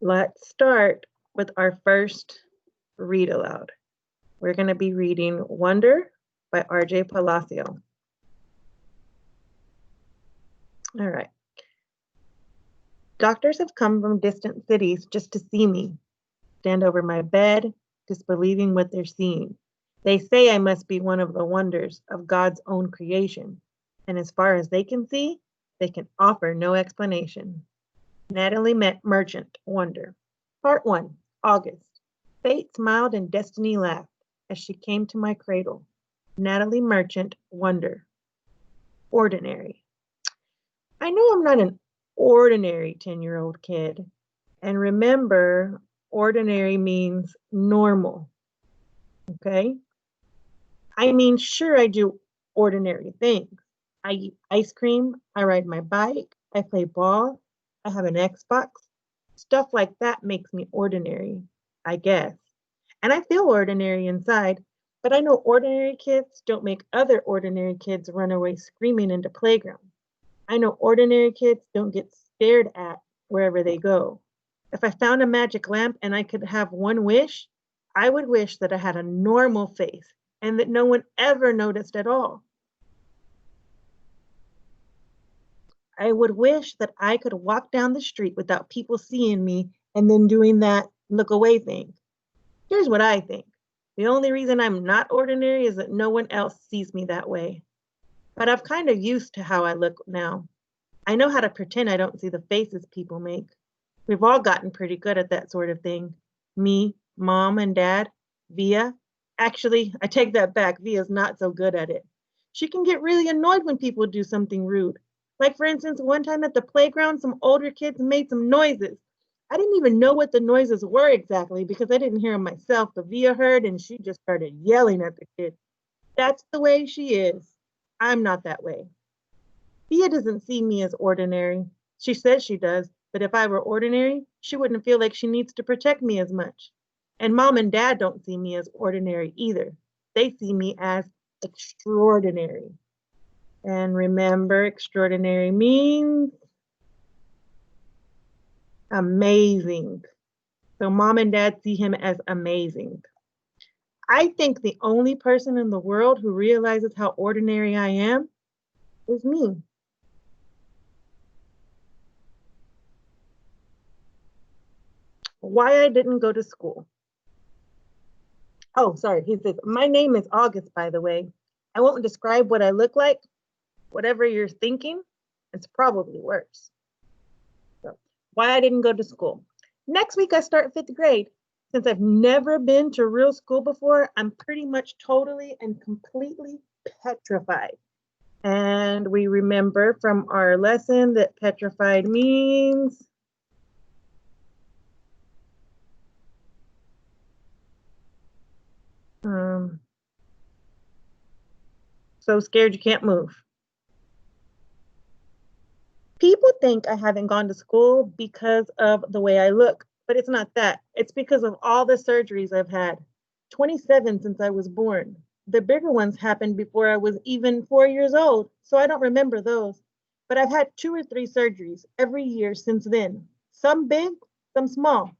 Let's start with our first read aloud. We're going to be reading Wonder by R.J. Palacio. All right. Doctors have come from distant cities just to see me, stand over my bed, disbelieving what they're seeing. They say I must be one of the wonders of God's own creation, and as far as they can see, they can offer no explanation. Natalie Merchant, Wonder. Part 1, August. Fate smiled and destiny laughed as she came to my cradle. Natalie Merchant, Wonder. Ordinary. I know I'm not an ordinary 10-year-old kid. And remember, ordinary means normal. Okay? I mean, sure, I do ordinary things. I eat ice cream, I ride my bike, I play ball, I have an Xbox. Stuff like that makes me ordinary, I guess. And I feel ordinary inside, but I know ordinary kids don't make other ordinary kids run away screaming into playground. I know ordinary kids don't get stared at wherever they go. If I found a magic lamp and I could have one wish, I would wish that I had a normal face and that no one ever noticed at all. I would wish that I could walk down the street without people seeing me and then doing that look away thing. Here's what I think. The only reason I'm not ordinary is that no one else sees me that way. But I've kind of used to how I look now. I know how to pretend I don't see the faces people make. We've all gotten pretty good at that sort of thing. Me, Mom and Dad, Via. Actually, I take that back. Via's not so good at it. She can get really annoyed when people do something rude. Like, for instance, one time at the playground, some older kids made some noises. I didn't even know what the noises were exactly because I didn't hear them myself. But Via heard and she just started yelling at the kids. That's the way she is. I'm not that way. Via doesn't see me as ordinary. She says she does, but if I were ordinary, she wouldn't feel like she needs to protect me as much. And Mom and Dad don't see me as ordinary either. They see me as extraordinary. And remember, extraordinary means amazing. So Mom and Dad see him as amazing. I think the only person in the world who realizes how ordinary I am is me. Why I didn't go to school. Oh, sorry, he says, my name is August, by the way. I won't describe what I look like. Whatever you're thinking, it's probably worse. So, why I didn't go to school. Next week, I start 5th grade. Since I've never been to real school before, I'm pretty much totally and completely petrified. And we remember from our lesson that petrified means so scared you can't move. People think I haven't gone to school because of the way I look, but it's not that. It's because of all the surgeries I've had. 27 since I was born. The bigger ones happened before I was even 4 years old, so I don't remember those. But I've had 2 or 3 surgeries every year since then. Some big, some small.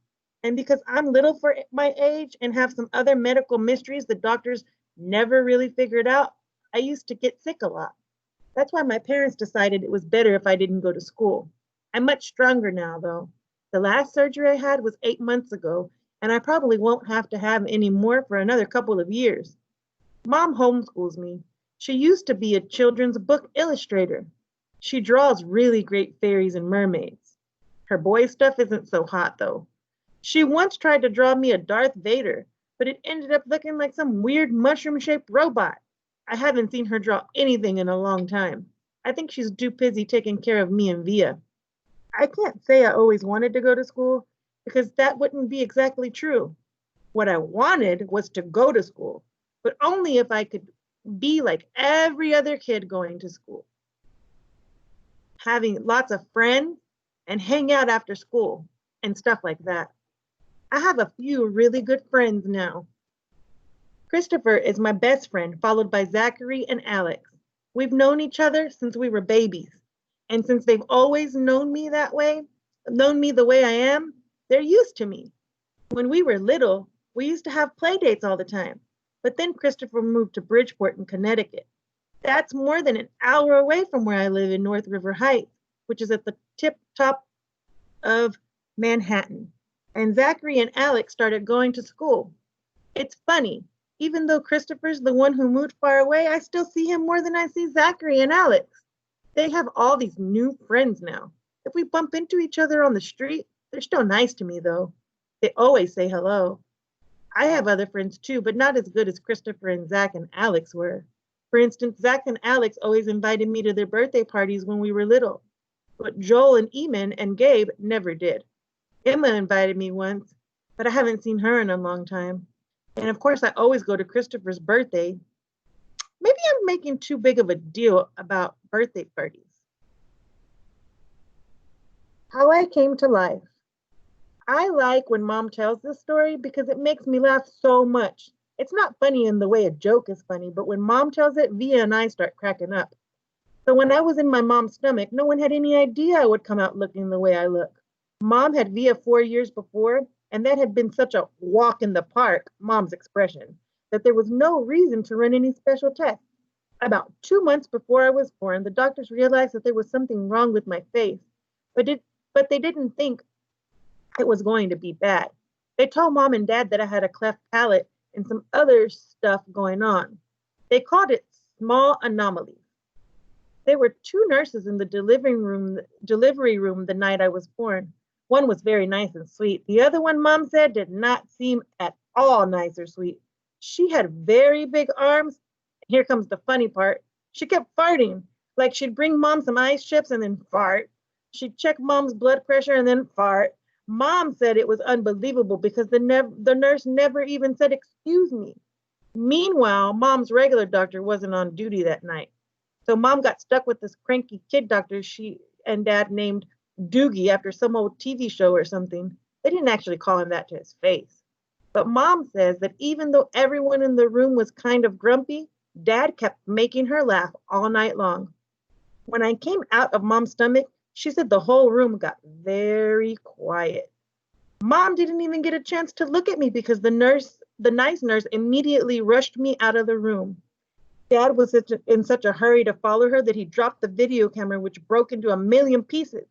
And because I'm little for my age and have some other medical mysteries the doctors never really figured out, I used to get sick a lot. That's why my parents decided it was better if I didn't go to school. I'm much stronger now, though. The last surgery I had was 8 months ago, and I probably won't have to have any more for another couple of years. Mom homeschools me. She used to be a children's book illustrator. She draws really great fairies and mermaids. Her boy stuff isn't so hot, though. She once tried to draw me a Darth Vader, but it ended up looking like some weird mushroom-shaped robot. I haven't seen her draw anything in a long time. I think she's too busy taking care of me and Via. I can't say I always wanted to go to school because that wouldn't be exactly true. What I wanted was to go to school, but only if I could be like every other kid going to school. Having lots of friends and hang out after school and stuff like that. I have a few really good friends now. Christopher is my best friend, followed by Zachary and Alex. We've known each other since we were babies. And since they've always known me that way, known me the way I am, They're used to me. When we were little, we used to have play dates all the time. But then Christopher moved to Bridgeport in Connecticut. That's more than an hour away from where I live in North River Heights, which is at the tip top of Manhattan. And Zachary and Alex started going to school. It's funny. Even though Christopher's the one who moved far away, I still see him more than I see Zachary and Alex. They have all these new friends now. If we bump into each other on the street, they're still nice to me, though. They always say hello. I have other friends too, but not as good as Christopher and Zach and Alex were. For instance, Zach and Alex always invited me to their birthday parties when we were little, but Joel and Eamon and Gabe never did. Emma invited me once, but I haven't seen her in a long time. And of course, I always go to Christopher's birthday. Maybe I'm making too big of a deal about birthday parties. How I came to life. I like when Mom tells this story because it makes me laugh so much. It's not funny in the way a joke is funny, but when Mom tells it, Via and I start cracking up. So when I was in my mom's stomach, no one had any idea I would come out looking the way I look. Mom had Via 4 years before, and that had been such a walk in the park, Mom's expression, that there was no reason to run any special tests. About 2 months before I was born, the doctors realized that there was something wrong with my face, but they didn't think it was going to be bad. They told Mom and Dad that I had a cleft palate and some other stuff going on. They called it small anomalies. There were 2 nurses in the delivery room the night I was born. One was very nice and sweet. The other one, Mom said, did not seem at all nice or sweet. She had very big arms. Here comes the funny part. She kept farting, like she'd bring Mom some ice chips and then fart. She'd check Mom's blood pressure and then fart. Mom said it was unbelievable because the nurse never even said, "Excuse me." Meanwhile, Mom's regular doctor wasn't on duty that night. So Mom got stuck with this cranky kid doctor she and Dad named Doogie after some old TV show or something. They didn't actually call him that to his face. But Mom says that even though everyone in the room was kind of grumpy, Dad kept making her laugh all night long. When I came out of Mom's stomach, she said the whole room got very quiet. Mom didn't even get a chance to look at me because the nice nurse immediately rushed me out of the room. Dad was in such a hurry to follow her that he dropped the video camera, which broke into a million pieces.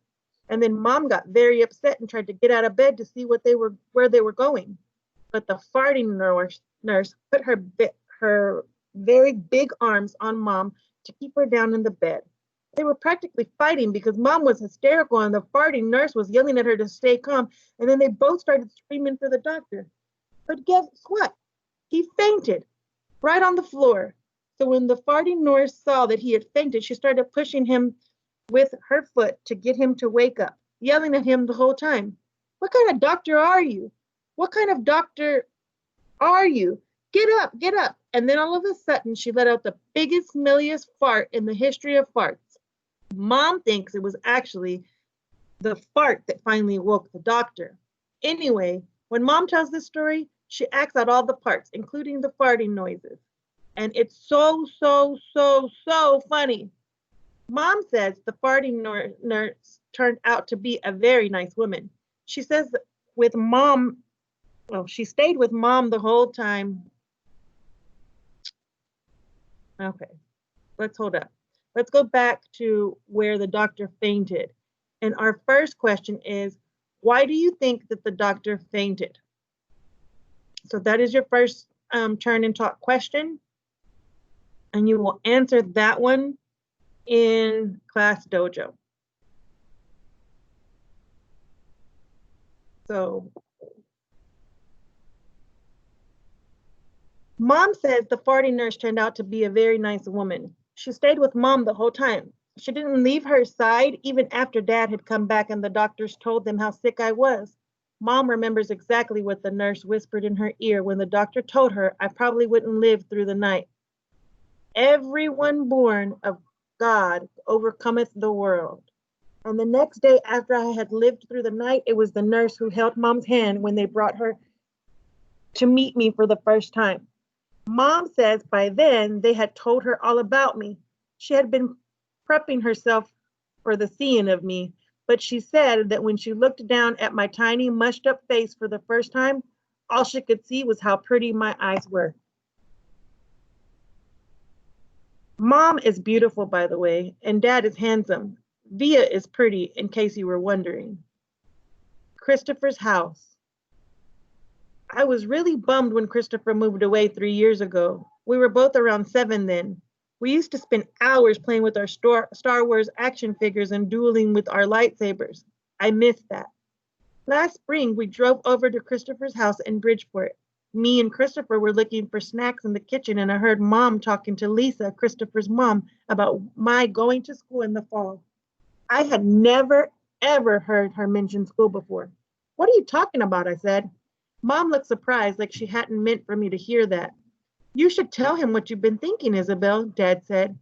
And then Mom got very upset and tried to get out of bed to see where they were going. But the farting nurse put her very big arms on Mom to keep her down in the bed. They were practically fighting because Mom was hysterical and the farting nurse was yelling at her to stay calm. And then they both started screaming for the doctor. But guess what? He fainted right on the floor. So when the farting nurse saw that he had fainted, she started pushing him with her foot to get him to wake up, yelling at him the whole time. "What kind of doctor are you? What kind of doctor are you? Get up, get up." And then all of a sudden, she let out the biggest, smelliest fart in the history of farts. Mom thinks it was actually the fart that finally woke the doctor. Anyway, when Mom tells this story, she acts out all the parts, including the farting noises. And it's so funny. Mom says the farting nurse turned out to be a very nice woman. She says she stayed with Mom the whole time. Okay, let's hold up. Let's go back to where the doctor fainted. And our first question is, why do you think that the doctor fainted? So that is your first turn and talk question. And you will answer that one in Class Dojo. So Mom says the farting nurse turned out to be a very nice woman. She stayed with Mom the whole time. She didn't leave her side even after Dad had come back and the doctors told them how sick I was. Mom remembers exactly what the nurse whispered in her ear when the doctor told her I probably wouldn't live through the night. "Everyone born of God overcometh the world." And the next day after I had lived through the night, it was the nurse who held Mom's hand when they brought her to meet me for the first time. Mom says by then they had told her all about me. She had been prepping herself for the seeing of me. But she said that when she looked down at my tiny, mushed up face for the first time, all she could see was how pretty my eyes were. Mom is beautiful, by the way, and Dad is handsome. Via is pretty, in case you were wondering. Christopher's house. I was really bummed when Christopher moved away 3 years ago. We were both around 7 then. We used to spend hours playing with our Star Wars action figures and dueling with our lightsabers. I miss that. Last spring, we drove over to Christopher's house in Bridgeport. Me and Christopher were looking for snacks in the kitchen, and I heard Mom talking to Lisa, Christopher's mom, about my going to school in the fall. I had never, ever heard her mention school before. What are you talking about? I said. Mom looked surprised, like she hadn't meant for me to hear that. You should tell him what you've been thinking, Isabel, Dad said.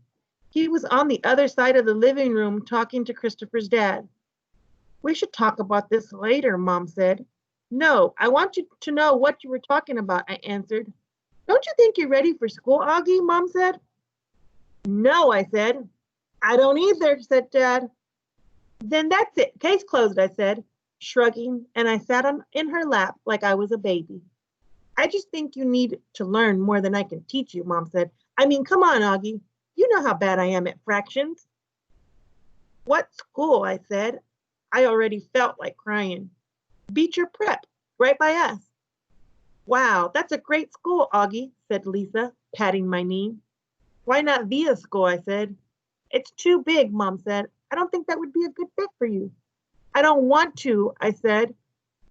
He was on the other side of the living room talking to Christopher's dad. We should talk about this later, Mom said. No, I want you to know what you were talking about, I answered. Don't you think you're ready for school, Augie? Mom said. No, I said. I don't either, said Dad. Then that's it. Case closed, I said, shrugging, and I sat in her lap like I was a baby. I just think you need to learn more than I can teach you, Mom said. I mean, come on, Augie. You know how bad I am at fractions. What school? I said. I already felt like crying. Beecher Prep, right by us. Wow, that's a great school, Augie, said Lisa, patting my knee. Why not Via School? I said. It's too big, Mom said. I don't think that would be a good fit for you. I don't want to, I said.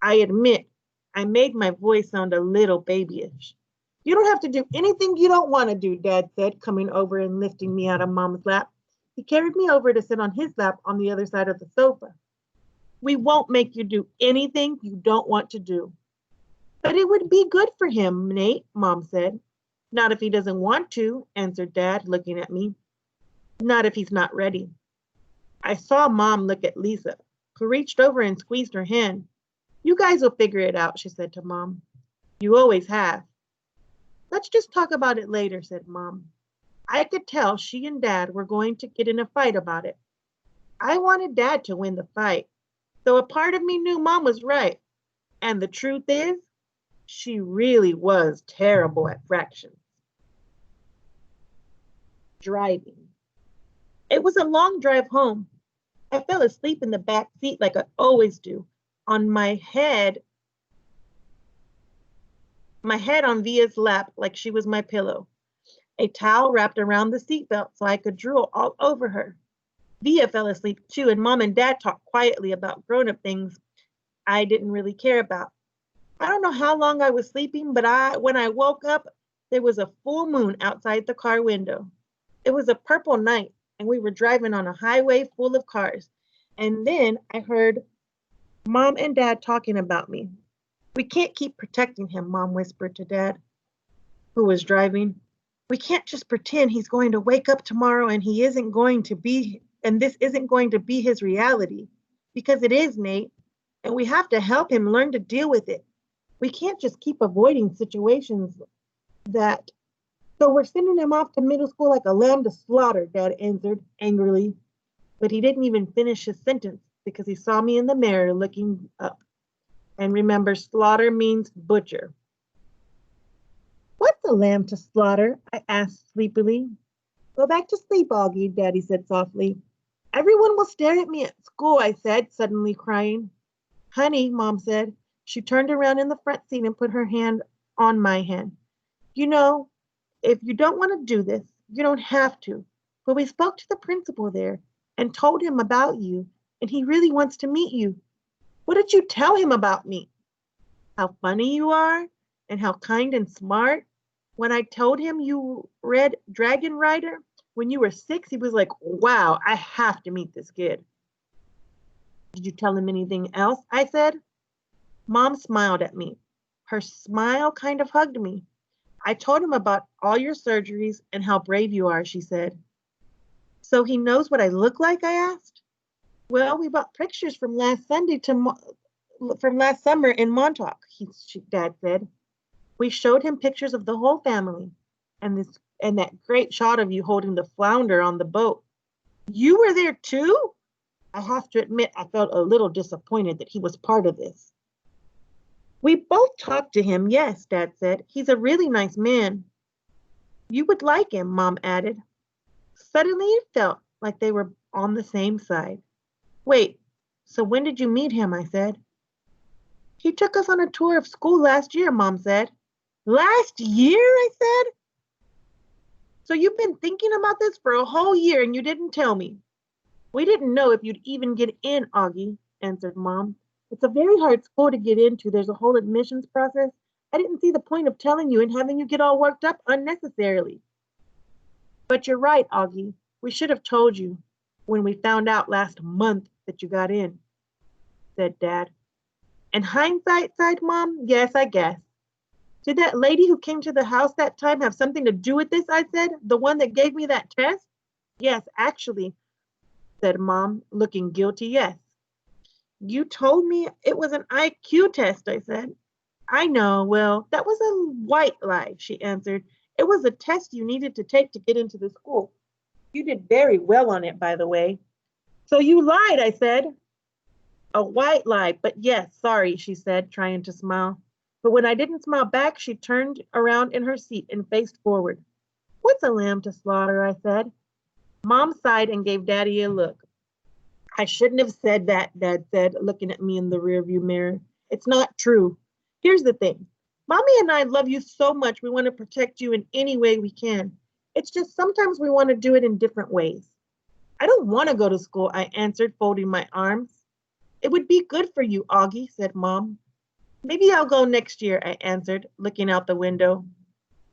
I admit, I made my voice sound a little babyish. You don't have to do anything you don't want to do, Dad said, coming over and lifting me out of Mom's lap. He carried me over to sit on his lap on the other side of the sofa. We won't make you do anything you don't want to do. But it would be good for him, Nate, Mom said. Not if he doesn't want to, answered Dad, looking at me. Not if he's not ready. I saw Mom look at Lisa, who reached over and squeezed her hand. You guys will figure it out, she said to Mom. You always have. Let's just talk about it later, said Mom. I could tell she and Dad were going to get in a fight about it. I wanted Dad to win the fight, though a part of me knew Mom was right. And the truth is, she really was terrible at fractions. Driving. It was a long drive home. I fell asleep in the back seat like I always do, on my head on Via's lap like she was my pillow. A towel wrapped around the seatbelt so I could drool all over her. Via fell asleep too, and Mom and Dad talked quietly about grown-up things I didn't really care about. I don't know how long I was sleeping, but when I woke up, there was a full moon outside the car window. It was a purple night, and we were driving on a highway full of cars. And then I heard Mom and Dad talking about me. We can't keep protecting him, Mom whispered to Dad, who was driving. We can't just pretend he's going to wake up tomorrow and this isn't going to be his reality. Because it is, Nate, and we have to help him learn to deal with it. We can't just keep avoiding situations that. So we're sending him off to middle school like a lamb to slaughter, Dad answered angrily. But he didn't even finish his sentence because he saw me in the mirror looking up. And remember, slaughter means butcher. What's a lamb to slaughter? I asked sleepily. Go back to sleep, Augie, Daddy said softly. Everyone will stare at me at school, I said, suddenly crying. Honey, Mom said. She turned around in the front seat and put her hand on my hand. You know, if you don't want to do this, you don't have to. But we spoke to the principal there and told him about you, and he really wants to meet you. What did you tell him about me? How funny you are and how kind and smart. When I told him you read Dragon Rider when you were 6, he was like, wow, I have to meet this kid. Did you tell him anything else? I said. Mom smiled at me. Her smile kind of hugged me. I told him about all your surgeries and how brave you are, she said. So he knows what I look like, I asked. Well, we bought pictures from last summer in Montauk, Dad said. We showed him pictures of the whole family and that great shot of you holding the flounder on the boat. You were there too? I have to admit I felt a little disappointed that he was part of this. We both talked to him, yes, Dad said. He's a really nice man. You would like him, Mom added. Suddenly it felt like they were on the same side. Wait, so when did you meet him? I said. He took us on a tour of school last year, Mom said. Last year? I said. So you've been thinking about this for a whole year and you didn't tell me. We didn't know if you'd even get in, Augie, answered Mom. It's a very hard school to get into. There's a whole admissions process. I didn't see the point of telling you and having you get all worked up unnecessarily. But you're right, Augie. We should have told you when we found out last month that you got in, said Dad. In hindsight, sighed Mom, yes, I guess. Did that lady who came to the house that time have something to do with this, I said? The one that gave me that test? Yes, actually, said Mom, looking guilty, yes. You told me it was an IQ test, I said. I know, well, that was a white lie, she answered. It was a test you needed to take to get into the school. You did very well on it, by the way. So you lied, I said. A white lie, but yes, sorry, she said, trying to smile. But when I didn't smile back, she turned around in her seat and faced forward. What's a lamb to slaughter, I said. Mom sighed and gave Daddy a look. I shouldn't have said that, Dad said, looking at me in the rearview mirror. It's not true. Here's the thing. Mommy and I love you so much, we want to protect you in any way we can. It's just sometimes we want to do it in different ways. I don't want to go to school, I answered, folding my arms. It would be good for you, Augie, said Mom. Maybe I'll go next year, I answered, looking out the window.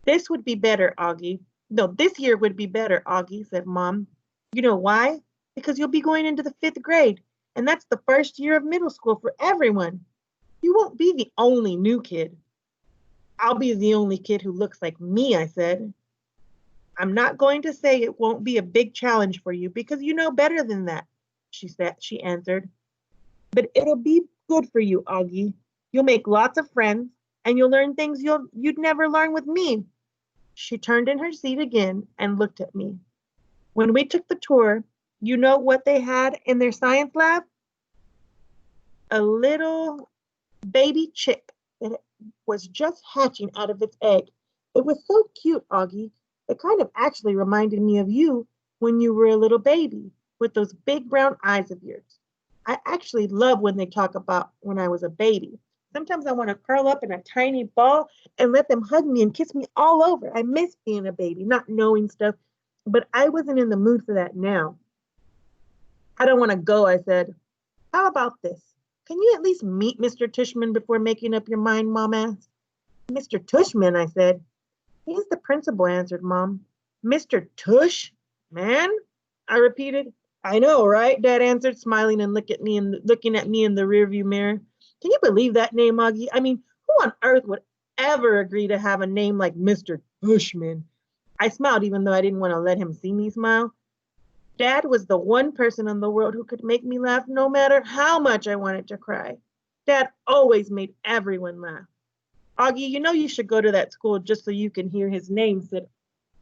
This would be better, Augie. No, this year would be better, Augie, said Mom. You know why? Because you'll be going into the 5th grade, and that's the first year of middle school for everyone. You won't be the only new kid. I'll be the only kid who looks like me, I said. I'm not going to say it won't be a big challenge for you because you know better than that, she answered. But it'll be good for you, Augie. You'll make lots of friends and you'll learn things you'd never learn with me. She turned in her seat again and looked at me. When we took the tour, you know what they had in their science lab? A little baby chick that was just hatching out of its egg. It was so cute, Augie. It kind of actually reminded me of you when you were a little baby with those big brown eyes of yours. I actually love when they talk about when I was a baby. Sometimes I want to curl up in a tiny ball and let them hug me and kiss me all over. I miss being a baby, not knowing stuff, but I wasn't in the mood for that now. I don't want to go, I said. How about this? Can you at least meet Mr. Tishman before making up your mind, Mom asked. Mr. Tushman, I said. He's the principal, answered Mom. Mr. Tush? Man? I repeated. I know, right? Dad answered, smiling and looking at me in the rearview mirror. Can you believe that name, Augie? I mean, who on earth would ever agree to have a name like Mr. Cushman? I smiled even though I didn't want to let him see me smile. Dad was the one person in the world who could make me laugh no matter how much I wanted to cry. Dad always made everyone laugh. Augie, you know you should go to that school just so you can hear his name said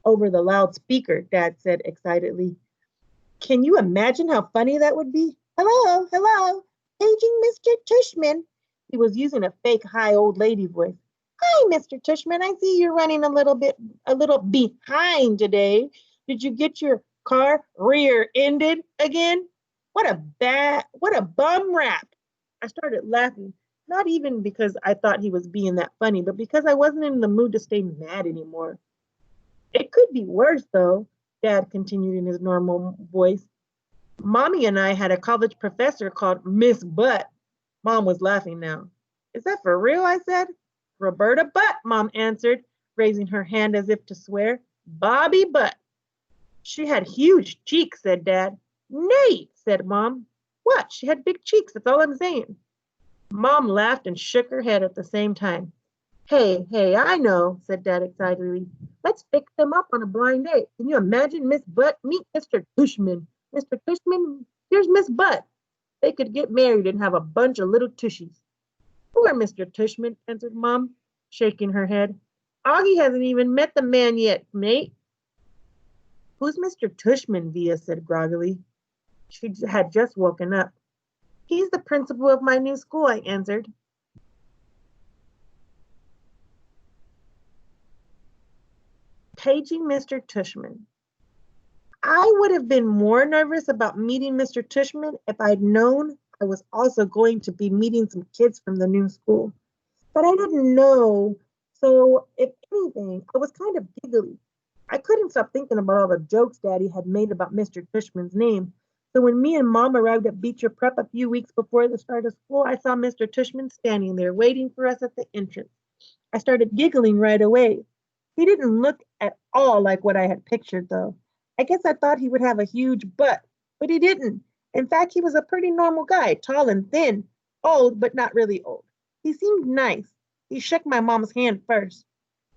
over the loudspeaker, Dad said excitedly. Can you imagine how funny that would be? Hello, hello, paging Mr. Tishman. He was using a fake high old lady voice. Hi, Mr. Tishman. I see you're running a little behind today. Did you get your car rear-ended again? What a bum rap. I started laughing, not even because I thought he was being that funny, but because I wasn't in the mood to stay mad anymore. It could be worse, though, Dad continued in his normal voice. Mommy and I had a college professor called Miss Butt. Mom was laughing now. Is that for real? I said. Roberta Butt, Mom answered, raising her hand as if to swear. Bobby Butt. She had huge cheeks, said Dad. Nay, said Mom. What? She had big cheeks, that's all I'm saying. Mom laughed and shook her head at the same time. Hey, I know, said Dad excitedly. Let's fix them up on a blind date. Can you imagine Miss Butt meet Mr. Cushman? Mr. Cushman, here's Miss Butt. They could get married and have a bunch of little tushies. Poor Mr. Tishman, answered Mom, shaking her head. Augie hasn't even met the man yet, mate. Who's Mr. Tushman? Via said groggily. She had just woken up. He's the principal of my new school, I answered. Paging Mr. Tishman. I would have been more nervous about meeting Mr. Tishman if I'd known I was also going to be meeting some kids from the new school. But I didn't know, so if anything, I was kind of giggly. I couldn't stop thinking about all the jokes Daddy had made about Mr. Tishman's name. So when me and Mom arrived at Beecher Prep a few weeks before the start of school, I saw Mr. Tishman standing there waiting for us at the entrance. I started giggling right away. He didn't look at all like what I had pictured, though. I guess I thought he would have a huge butt, but he didn't. In fact, he was a pretty normal guy, tall and thin, old, but not really old. He seemed nice. He shook my mom's hand first.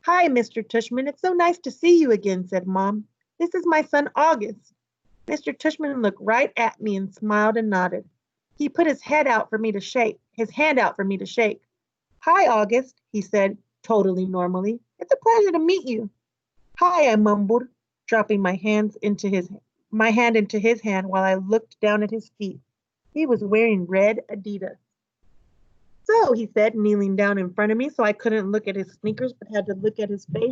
Hi, Mr. Tishman. It's so nice to see you again, said Mom. This is my son, August. Mr. Tishman looked right at me and smiled and nodded. He put his hand out for me to shake. Hi, August, he said, totally normally. It's a pleasure to meet you. Hi, I mumbled, dropping my hand into his hand while I looked down at his feet. He was wearing red Adidas. So, he said, kneeling down in front of me so I couldn't look at his sneakers but had to look at his face.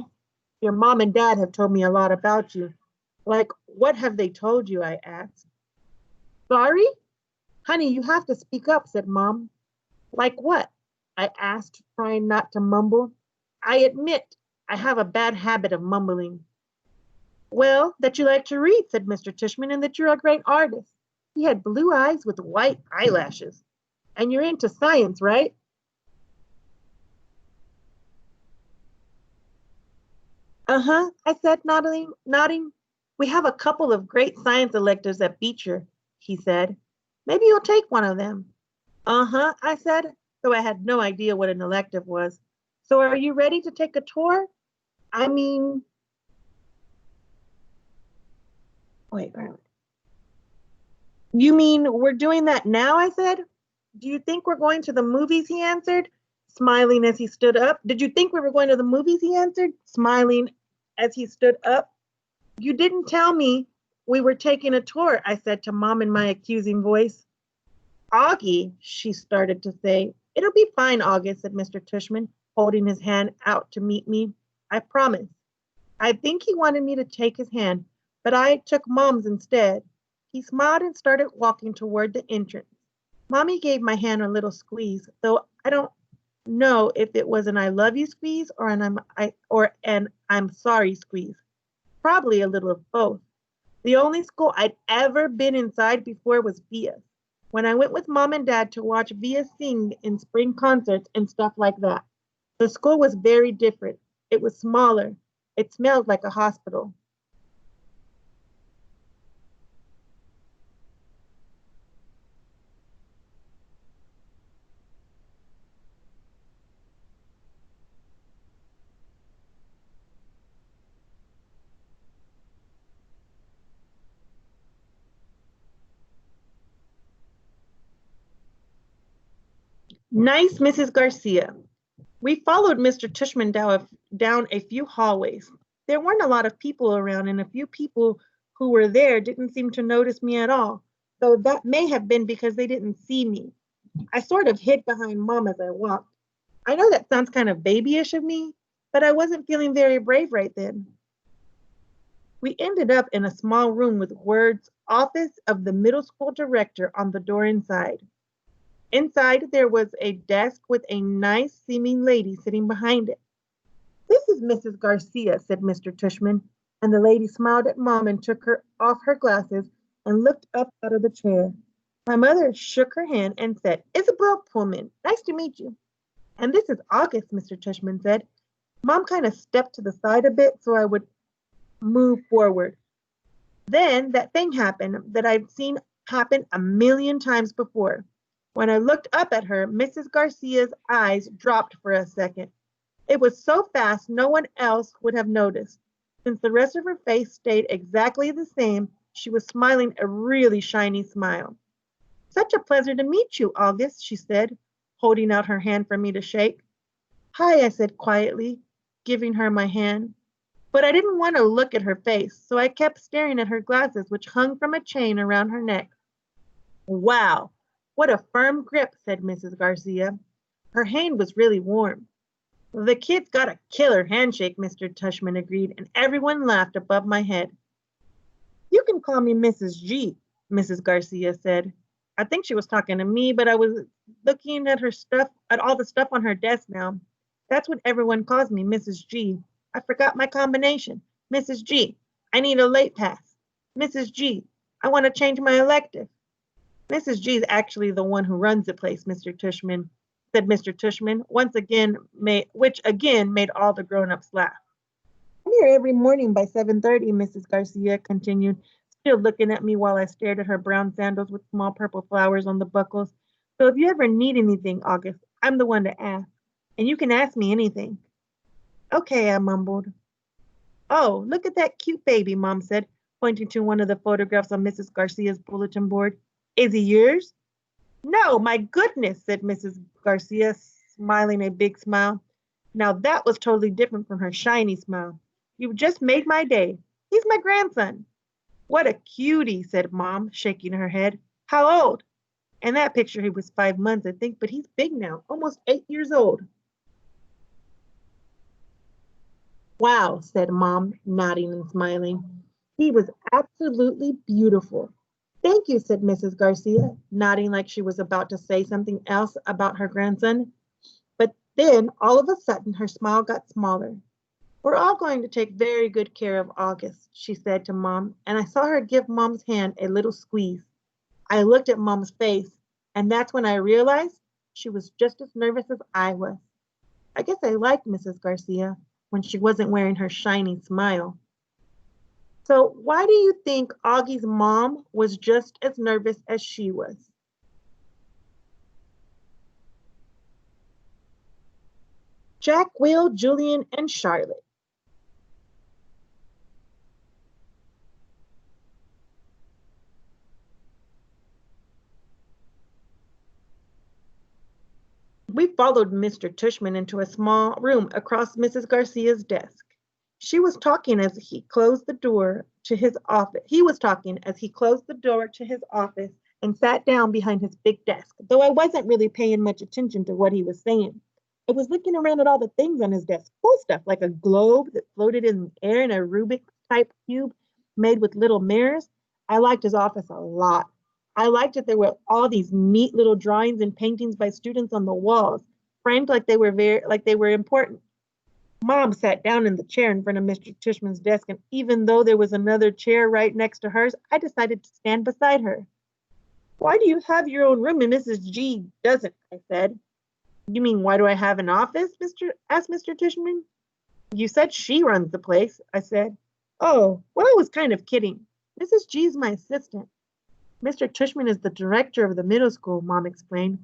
Your mom and dad have told me a lot about you. Like, what have they told you? I asked. Sorry? Honey, you have to speak up, said Mom. Like what? I asked, trying not to mumble. I admit I have a bad habit of mumbling. Well, that you like to read, said Mr. Tishman, and that you're a great artist. He had blue eyes with white eyelashes. And you're into science, right? Uh-huh, I said, nodding. We have a couple of great science electives at Beecher, he said. Maybe you'll take one of them. Uh-huh, I said, though I had no idea what an elective was. So are you ready to take a tour? I mean, wait. You mean we're doing that now, I said. Do you think we're going to the movies, he answered, smiling as he stood up. Did you think we were going to the movies, he answered, smiling as he stood up. You didn't tell me we were taking a tour, I said to Mom in my accusing voice. Augie, she started to say. It'll be fine, August, said Mr. Tishman, holding his hand out to meet me. I promise. I think he wanted me to take his hand, but I took Mom's instead. He smiled and started walking toward the entrance. Mommy gave my hand a little squeeze, though I don't know if it was an I love you squeeze or an I'm sorry squeeze. Probably a little of both. The only school I'd ever been inside before was Via's. When I went with Mom and Dad to watch Via sing in spring concerts and stuff like that. The school was very different. It was smaller. It smelled like a hospital. Nice, Mrs. Garcia. We followed Mr. Tishman down a few hallways. There weren't a lot of people around, and a few people who were there didn't seem to notice me at all, though that may have been because they didn't see me. I sort of hid behind Mom as I walked. I know that sounds kind of babyish of me, but I wasn't feeling very brave right then. We ended up in a small room with words, Office of the Middle School Director on the door inside. Inside, there was a desk with a nice seeming lady sitting behind it. This is Mrs. Garcia, said Mr. Tishman, and the lady smiled at Mom and took her off her glasses and looked up out of the chair. My mother shook her hand and said, Isabel Pullman, nice to meet you. And this is August, Mr. Tishman said. Mom kind of stepped to the side a bit so I would move forward. Then that thing happened that I've seen happen a million times before. When I looked up at her, Mrs. Garcia's eyes dropped for a second. It was so fast no one else would have noticed. Since the rest of her face stayed exactly the same, she was smiling a really shiny smile. Such a pleasure to meet you, August, she said, holding out her hand for me to shake. Hi, I said quietly, giving her my hand. But I didn't want to look at her face, so I kept staring at her glasses, which hung from a chain around her neck. Wow, what a firm grip, said Mrs. Garcia. Her hand was really warm. The kid's got a killer handshake, Mr. Tishman agreed, and everyone laughed above my head. You can call me Mrs. G, Mrs. Garcia said. I think she was talking to me, but I was looking at her stuff, at all the stuff on her desk now. That's what everyone calls me, Mrs. G. I forgot my combination. Mrs. G, I need a late pass. Mrs. G, I want to change my elective. Mrs. G is actually the one who runs the place, Mr. Tishman, said Mr. Tishman, which again made all the grown-ups laugh. I'm here every morning by 7:30, Mrs. Garcia continued, still looking at me while I stared at her brown sandals with small purple flowers on the buckles. So if you ever need anything, August, I'm the one to ask. And you can ask me anything. Okay, I mumbled. Oh, look at that cute baby, Mom said, pointing to one of the photographs on Mrs. Garcia's bulletin board. Is he yours? No, my goodness, said Mrs. Garcia, smiling a big smile. Now that was totally different from her shiny smile. You just made my day. He's my grandson. What a cutie, said Mom, shaking her head. How old? In that picture, he was 5 months, I think, but he's big now, almost 8 years old. Wow, said Mom, nodding and smiling. He was absolutely beautiful. Thank you, said Mrs. Garcia, nodding like she was about to say something else about her grandson. But then, all of a sudden, her smile got smaller. We're all going to take very good care of August, she said to Mom, and I saw her give Mom's hand a little squeeze. I looked at Mom's face, and that's when I realized she was just as nervous as I was. I guess I liked Mrs. Garcia when she wasn't wearing her shiny smile. So why do you think Augie's mom was just as nervous as she was? Jack, Will, Julian, and Charlotte. We followed Mr. Tishman into a small room across Mrs. Garcia's desk. She was talking as he closed the door to his office. He was talking as he closed the door to his office and sat down behind his big desk, though I wasn't really paying much attention to what he was saying. I was looking around at all the things on his desk, cool stuff like a globe that floated in the air and a Rubik's type cube made with little mirrors. I liked his office a lot. I liked that there were all these neat little drawings and paintings by students on the walls, framed like they were important. Mom sat down in the chair in front of Mr. Tishman's desk, and even though there was another chair right next to hers, I decided to stand beside her. Why do you have your own room and Mrs. G doesn't? I said. You mean why do I have an office? asked Mr. Tishman. You said she runs the place, I said. Oh, well, I was kind of kidding. Mrs. G is my assistant. Mr. Tishman is the director of the middle school, Mom explained.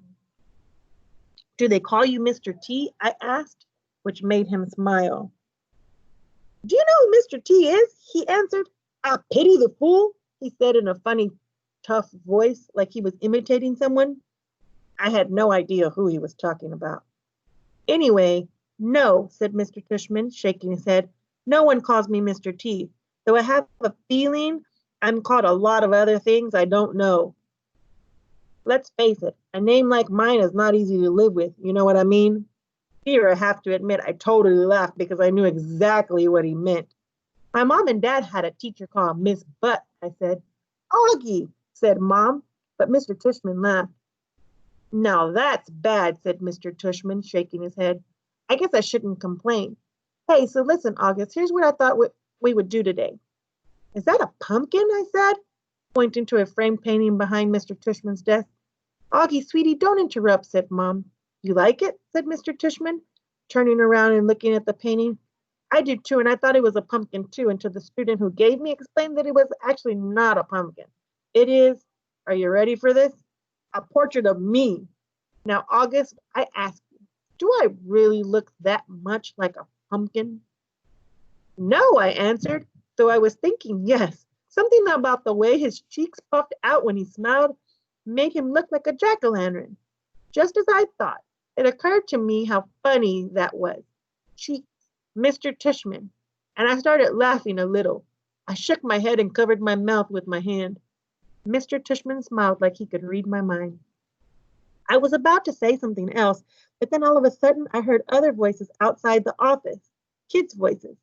Do they call you Mr. T? I asked, which made him smile. Do you know who Mr. T is? He answered. I pity the fool, he said in a funny, tough voice, like he was imitating someone. I had no idea who he was talking about. Anyway, no, said Mr. Cushman, shaking his head. No one calls me Mr. T, though I have a feeling I'm called a lot of other things I don't know. Let's face it, a name like mine is not easy to live with, you know what I mean? Here, I have to admit, I totally laughed because I knew exactly what he meant. My mom and dad had a teacher called Miss Butt, I said. Augie, said Mom, but Mr. Tishman laughed. Now that's bad, said Mr. Tishman, shaking his head. I guess I shouldn't complain. Hey, so listen, August, here's what I thought we would do today. Is that a pumpkin? I said, pointing to a framed painting behind Mr. Tishman's desk. Augie, sweetie, don't interrupt, said Mom. You like it? Said Mr. Tishman, turning around and looking at the painting. I did too, and I thought it was a pumpkin too, until the student who gave me explained that it was actually not a pumpkin. It is, are you ready for this? A portrait of me. Now, August, I ask you, do I really look that much like a pumpkin? No, I answered, though I was thinking yes. Something about the way his cheeks puffed out when he smiled made him look like a jack-o'-lantern. Just as I thought, it occurred to me how funny that was. Cheeks, Mr. Tishman. And I started laughing a little. I shook my head and covered my mouth with my hand. Mr. Tishman smiled like he could read my mind. I was about to say something else, but then all of a sudden I heard other voices outside the office, kids' voices.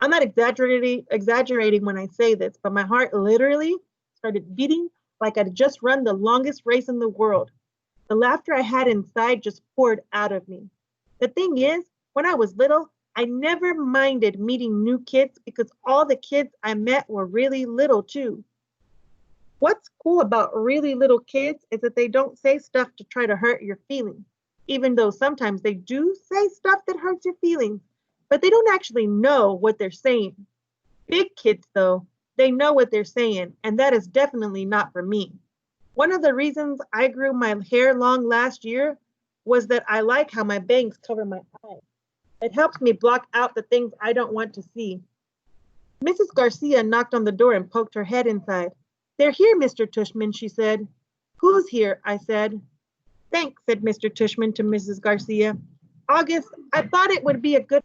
I'm not exaggerating when I say this, but my heart literally started beating like I'd just run the longest race in the world. The laughter I had inside just poured out of me. The thing is, when I was little, I never minded meeting new kids because all the kids I met were really little too. What's cool about really little kids is that they don't say stuff to try to hurt your feelings, even though sometimes they do say stuff that hurts your feelings, but they don't actually know what they're saying. Big kids, though, they know what they're saying, and that is definitely not for me. One of the reasons I grew my hair long last year was that I like how my bangs cover my eyes. It helps me block out the things I don't want to see. Mrs. Garcia knocked on the door and poked her head inside. They're here, Mr. Tushman, she said. Who's here? I said. Thanks, said Mr. Tushman to Mrs. Garcia. August, I thought it would be a good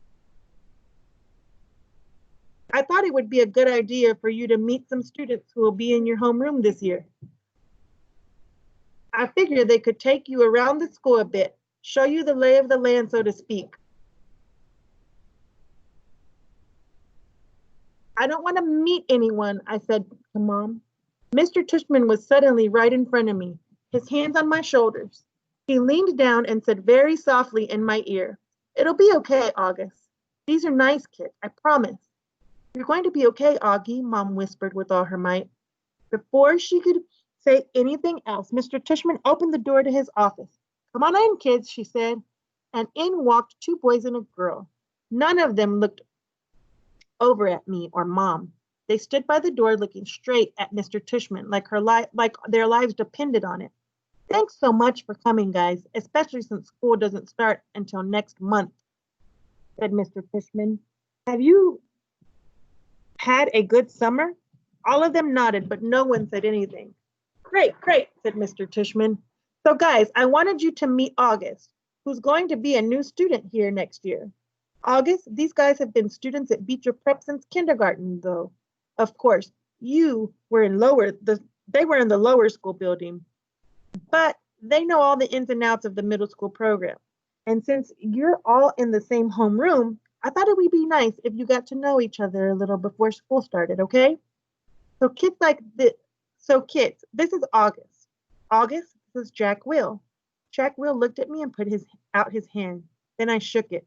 idea for you to meet some students who will be in your homeroom this year. I figured they could take you around the school a bit, show you the lay of the land, so to speak. I don't want to meet anyone, I said to Mom. Mr. Tishman was suddenly right in front of me, his hands on my shoulders. He leaned down and said very softly in my ear, It'll be okay, August. These are nice kids, I promise. You're going to be okay, Augie, Mom whispered with all her might. Before she could say anything else, Mr. Tishman opened the door to his office. Come on in, kids, she said, and in walked two boys and a girl. None of them looked over at me or Mom. They stood by the door looking straight at Mr. Tishman like their lives depended on it. Thanks so much for coming, guys, especially since school doesn't start until next month, said Mr. Tishman. Have you had a good summer? All of them nodded, but no one said anything. Great, said Mr. Tishman. So guys, I wanted you to meet August, who's going to be a new student here next year. August, these guys have been students at Beecher Prep since kindergarten, though. Of course, they were in the lower school building, but they know all the ins and outs of the middle school program. And since you're all in the same homeroom, I thought it would be nice if you got to know each other a little before school started, okay? Kids, this is August. August, this is Jack Will. Jack Will looked at me and put out his hand. Then I shook it.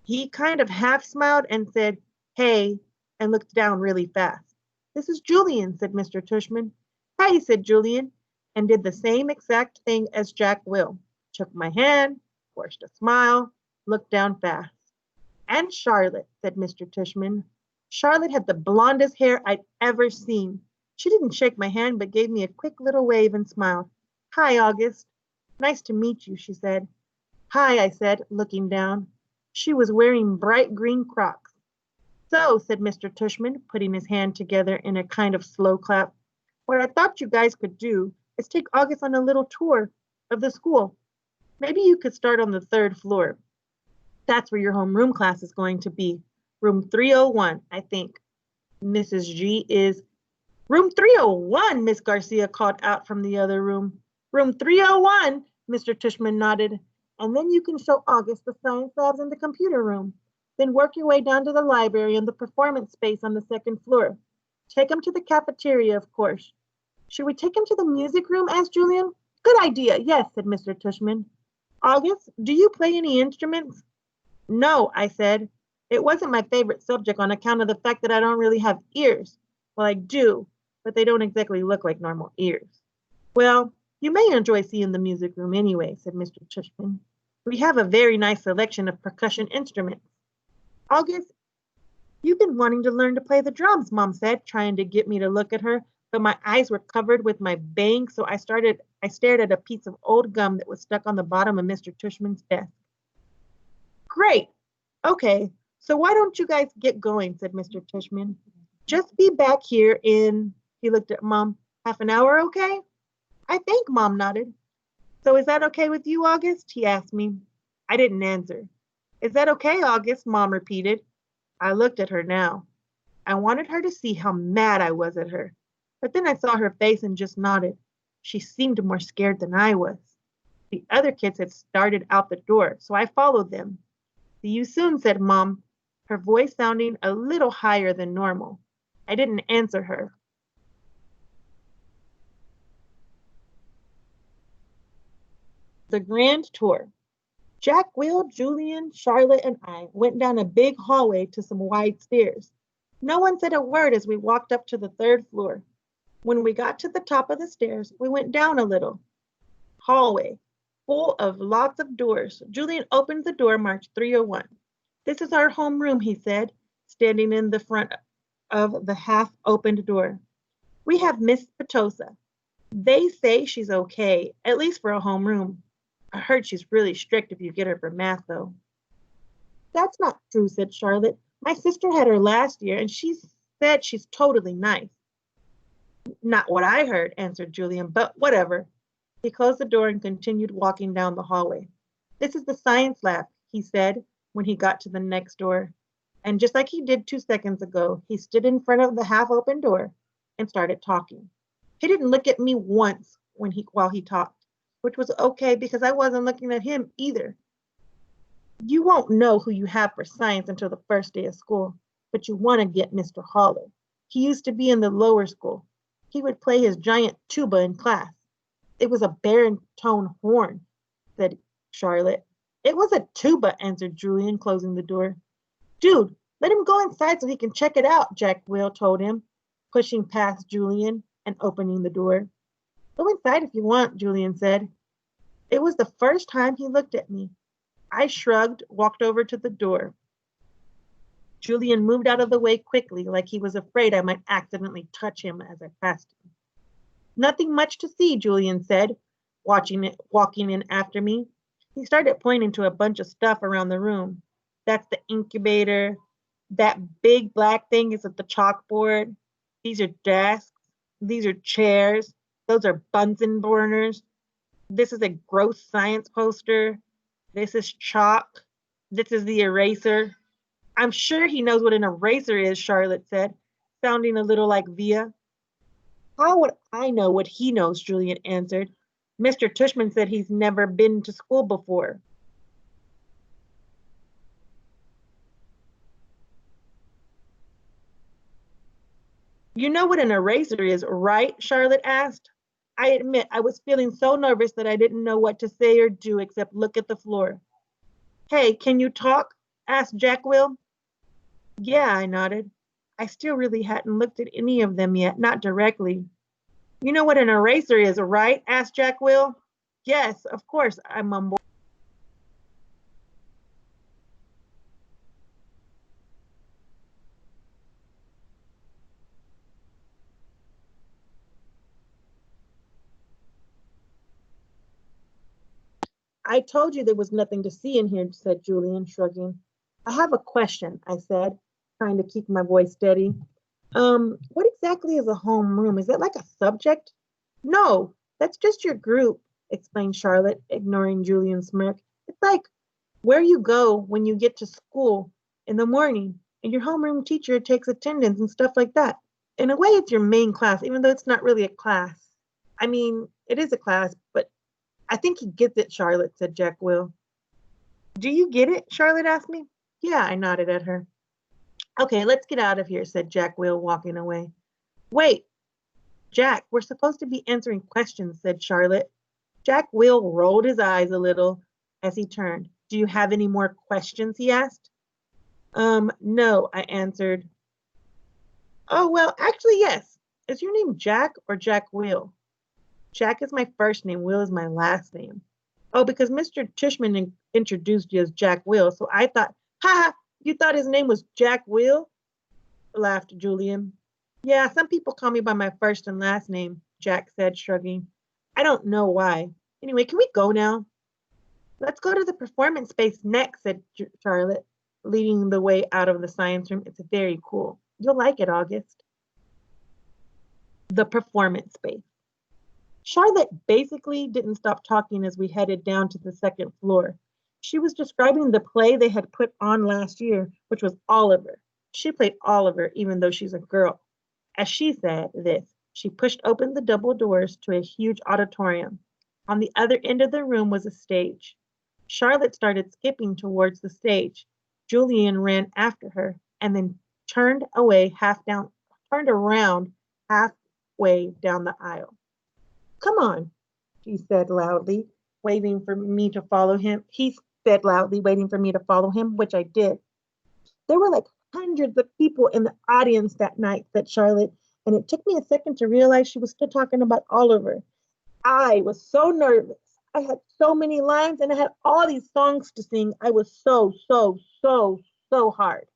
He kind of half smiled and said, hey, and looked down really fast. This is Julian, said Mr. Tushman. Hey, said Julian, and did the same exact thing as Jack Will. Took my hand, forced a smile, looked down fast. And Charlotte, said Mr. Tushman. Charlotte had the blondest hair I'd ever seen. She didn't shake my hand, but gave me a quick little wave and smiled. Hi, August. Nice to meet you, she said. Hi, I said, looking down. She was wearing bright green Crocs. So, said Mr. Tushman, putting his hand together in a kind of slow clap, what I thought you guys could do is take August on a little tour of the school. Maybe you could start on the 3rd floor. That's where your homeroom class is going to be. Room 301, I think. Mrs. G is Room 301, Miss Garcia called out from the other room. Room 301, Mr. Tishman nodded. And then you can show August the science labs in the computer room. Then work your way down to the library and the performance space on the 2nd floor. Take him to the cafeteria, of course. Should we take him to the music room? Asked Julian. Good idea, yes, said Mr. Tishman. August, do you play any instruments? No, I said. It wasn't my favorite subject on account of the fact that I don't really have ears. Well, I do, but they don't exactly look like normal ears. Well, you may enjoy seeing the music room anyway, said Mr. Cushman. We have a very nice selection of percussion instruments. August, you've been wanting to learn to play the drums, Mom said, trying to get me to look at her, but my eyes were covered with my bangs, so I stared at a piece of old gum that was stuck on the bottom of Mr. Tushman's desk. Great. Okay, so why don't you guys get going, said Mr. Tishman. Just be back here in, he looked at Mom, half an hour, okay? I think, Mom nodded. So is that okay with you, August? He asked me. I didn't answer. Is that okay, August? Mom repeated. I looked at her now. I wanted her to see how mad I was at her. But then I saw her face and just nodded. She seemed more scared than I was. The other kids had started out the door, so I followed them. See you soon, said Mom, her voice sounding a little higher than normal. I didn't answer her. The grand tour. Jack, Will, Julian, Charlotte, and I went down a big hallway to some wide stairs. No one said a word as we walked up to the third floor. When we got to the top of the stairs, we went down a little hallway full of lots of doors. Julian opened the door marked 301. This is our homeroom, he said, standing in the front of the half-opened door. We have Miss Petosa. They say she's okay, at least for a homeroom. I heard she's really strict if you get her for math, though. That's not true, said Charlotte. My sister had her last year, and she said she's totally nice. Not what I heard, answered Julian, but whatever. He closed the door and continued walking down the hallway. This is the science lab, he said when he got to the next door. And just like he did 2 seconds ago, he stood in front of the half-open door and started talking. He didn't look at me once while he talked, which was okay because I wasn't looking at him either. You won't know who you have for science until the first day of school, but you want to get Mr. Haller. He used to be in the lower school. He would play his giant tuba in class. It was a baritone horn, said Charlotte. It was a tuba, answered Julian, closing the door. Dude, let him go inside so he can check it out, Jack Will told him, pushing past Julian and opening the door. Go inside if you want, Julian said. It was the first time he looked at me. I shrugged, walked over to the door. Julian moved out of the way quickly, like he was afraid I might accidentally touch him as I passed him. Nothing much to see, Julian said, walking in after me. He started pointing to a bunch of stuff around the room. That's the incubator. That big black thing is at the chalkboard. These are desks. These are chairs. Those are Bunsen burners. This is a gross science poster. This is chalk. This is the eraser. I'm sure he knows what an eraser is, Charlotte said, sounding a little like Via. How would I know what he knows, Julian answered. Mr. Tishman said he's never been to school before. You know what an eraser is, right? Charlotte asked. I admit I was feeling so nervous that I didn't know what to say or do except look at the floor. Hey, can you talk? Asked Jack Will. Yeah, I nodded. I still really hadn't looked at any of them yet, not directly. You know what an eraser is, right? Asked Jack Will. Yes, of course, I mumbled. I told you there was nothing to see in here, said Julian, shrugging. I have a question, I said, trying to keep my voice steady. What exactly is a homeroom? Is it like a subject? No, that's just your group, explained Charlotte, ignoring Julian's smirk. It's like where you go when you get to school in the morning, and your homeroom teacher takes attendance and stuff like that. In a way, it's your main class, even though it's not really a class. I mean, it is a class, but I think he gets it, Charlotte, said Jack Will. Do you get it? Charlotte asked me. Yeah, I nodded at her. Okay, let's get out of here, said Jack Will, walking away. Wait, Jack, we're supposed to be answering questions, said Charlotte. Jack Will rolled his eyes a little as he turned. Do you have any more questions? He asked. No, I answered. Oh, well, actually, yes. Is your name Jack or Jack Will? Jack is my first name, Will is my last name. Oh, because Mr. Tishman introduced you as Jack Will, so I thought, ha, you thought his name was Jack Will? Laughed Julian. Yeah, some people call me by my first and last name, Jack said, shrugging. I don't know why. Anyway, can we go now? Let's go to the performance space next, said Charlotte, leading the way out of the science room. It's very cool. You'll like it, August. The performance space. Charlotte basically didn't stop talking as we headed down to the second floor. She was describing the play they had put on last year, which was Oliver. She played Oliver, even though she's a girl. As she said this, She pushed open the double doors to a huge auditorium. On the other end of the room was a stage. Charlotte started skipping towards the stage. Julian ran after her and then turned around halfway down the aisle. Come on, he said loudly, waving for me to follow him. He said loudly, waiting for me to follow him, which I did. There were like hundreds of people in the audience that night, said Charlotte, and it took me a second to realize she was still talking about Oliver. I was so nervous. I had so many lines and I had all these songs to sing. I was so hard.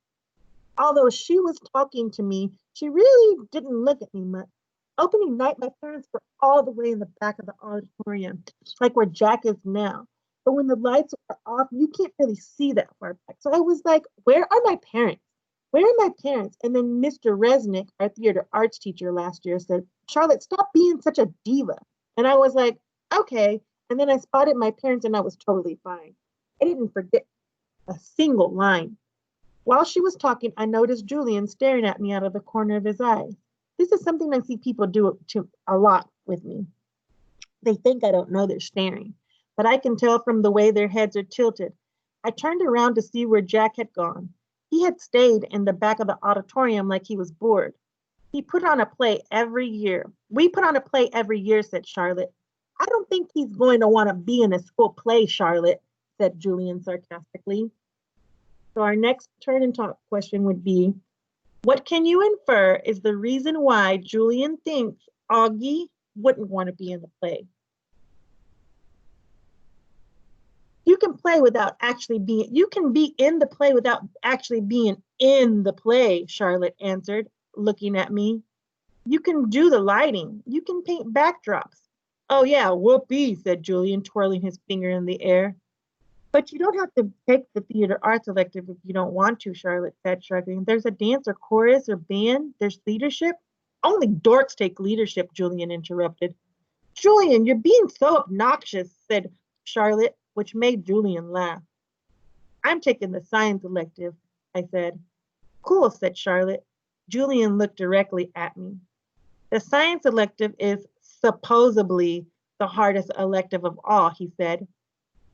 Although she was talking to me, she really didn't look at me much. Opening night, my parents were all the way in the back of the auditorium, like where Jack is now. But when the lights are off, you can't really see that far back. So I was like, where are my parents? Where are my parents? And then Mr. Resnick, our theater arts teacher last year, said, Charlotte, stop being such a diva. And I was like, okay. And then I spotted my parents and I was totally fine. I didn't forget a single line. While she was talking, I noticed Julian staring at me out of the corner of his eye. This is something I see people do a lot with me. They think I don't know they're staring, but I can tell from the way their heads are tilted. I turned around to see where Jack had gone. He had stayed in the back of the auditorium like he was bored. He put on a play every year. We put on a play every year, said Charlotte. I don't think he's going to want to be in a school play, Charlotte, said Julian sarcastically. So our next turn and talk question would be, what can you infer is the reason why Julian thinks Augie wouldn't want to be in the play? You can be in the play without actually being in the play, Charlotte answered, looking at me. You can do the lighting. You can paint backdrops. Oh yeah, whoopee, said Julian, twirling his finger in the air. But you don't have to take the theater arts elective if you don't want to, Charlotte said, shrugging. There's a dance or chorus or band. There's leadership. Only dorks take leadership, Julian interrupted. Julian, you're being so obnoxious, said Charlotte, which made Julian laugh. I'm taking the science elective, I said. Cool, said Charlotte. Julian looked directly at me. The science elective is supposedly the hardest elective of all, he said.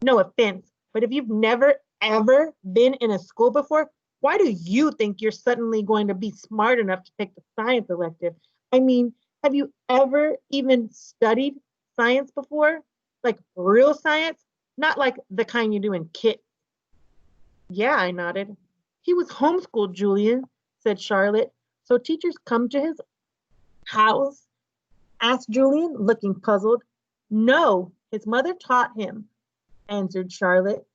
No offense, but if you've never, ever been in a school before, why do you think you're suddenly going to be smart enough to take the science elective? I mean, have you ever even studied science before? Like real science? Not like the kind you do in KIT. Yeah, I nodded. He was homeschooled, Julian, said Charlotte. So teachers come to his house? Asked Julian, looking puzzled. No, his mother taught him, answered Charlotte.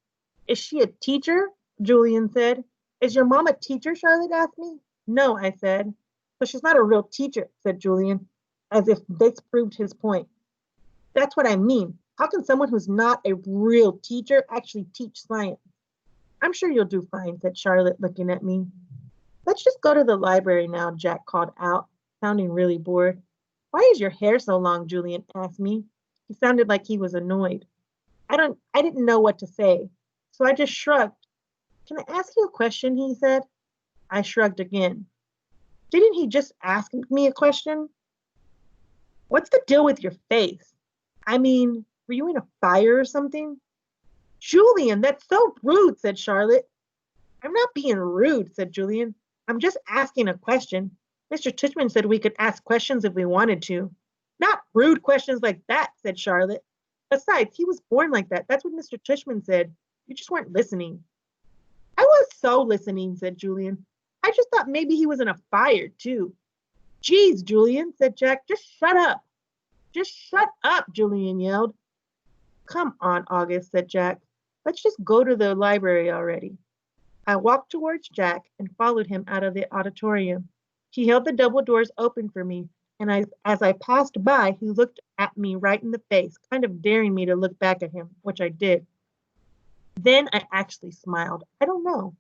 Is she a teacher? Julian said. Is your mom a teacher? Charlotte asked me. No, I said. So she's not a real teacher, said Julian, as if this proved his point. That's what I mean. How can someone who's not a real teacher actually teach science? I'm sure you'll do fine, said Charlotte, looking at me. Let's just go to the library now, Jack called out, sounding really bored. Why is your hair so long? Julian asked me. He sounded like he was annoyed. I didn't know what to say, so I just shrugged. Can I ask you a question? He said. I shrugged again. Didn't he just ask me a question? What's the deal with your face? I mean, were you in a fire or something? Julian, that's so rude, said Charlotte. I'm not being rude, said Julian. I'm just asking a question. Mr. Tishman said we could ask questions if we wanted to. Not rude questions like that, said Charlotte. Besides, he was born like that. That's what Mr. Tishman said. You just weren't listening. I was so listening, said Julian. I just thought maybe he was in a fire, too. Geez, Julian, said Jack, just shut up. Just shut up, Julian yelled. Come on, August, said Jack. Let's just go to the library already. I walked towards Jack and followed him out of the auditorium. He held the double doors open for me, and as I passed by, he looked at me right in the face, kind of daring me to look back at him, which I did. Then I actually smiled. I don't know.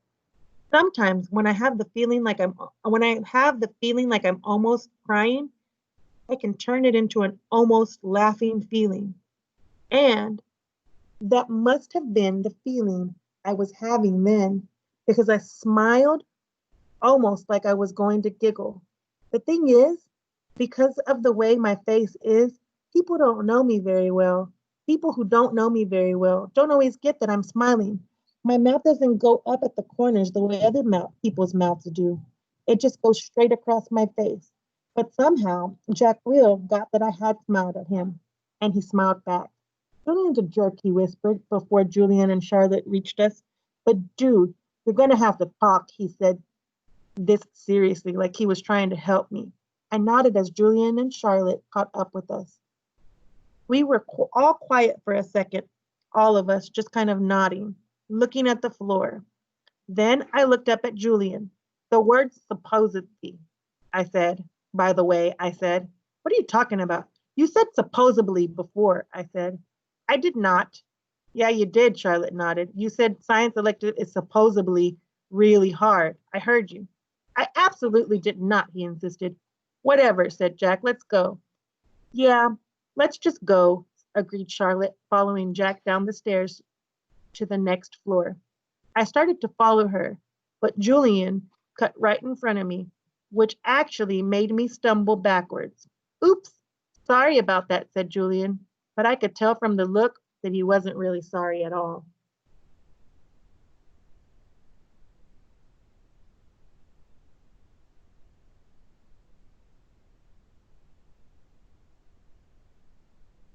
Sometimes when I have the feeling like I'm almost crying, I can turn it into an almost laughing feeling. And that must have been the feeling I was having then, because I smiled almost like I was going to giggle. The thing is, Because of the way my face is, people don't know me very well. People who don't know me very well don't always get that I'm smiling. My mouth doesn't go up at the corners the way other people's mouths do. It just goes straight across my face. But somehow, Jack Will got that I had smiled at him, and he smiled back. Julian's a jerk, he whispered before Julian and Charlotte reached us. But dude, you're going to have to talk, he said this seriously, like he was trying to help me. I nodded as Julian and Charlotte caught up with us. We were all quiet for a second, all of us just kind of nodding, looking at the floor. Then I looked up at Julian. The word supposedly, I said. By the way, I said. What are you talking about? You said supposedly before, I said. I did not. Yeah, you did, Charlotte nodded. You said science elective is supposedly really hard. I heard you. I absolutely did not, he insisted. Whatever, said Jack. Let's go. Yeah, let's just go, agreed Charlotte, following Jack down the stairs to the next floor. I started to follow her, but Julian cut right in front of me, which actually made me stumble backwards. Oops, sorry about that, said Julian, but I could tell from the look that he wasn't really sorry at all.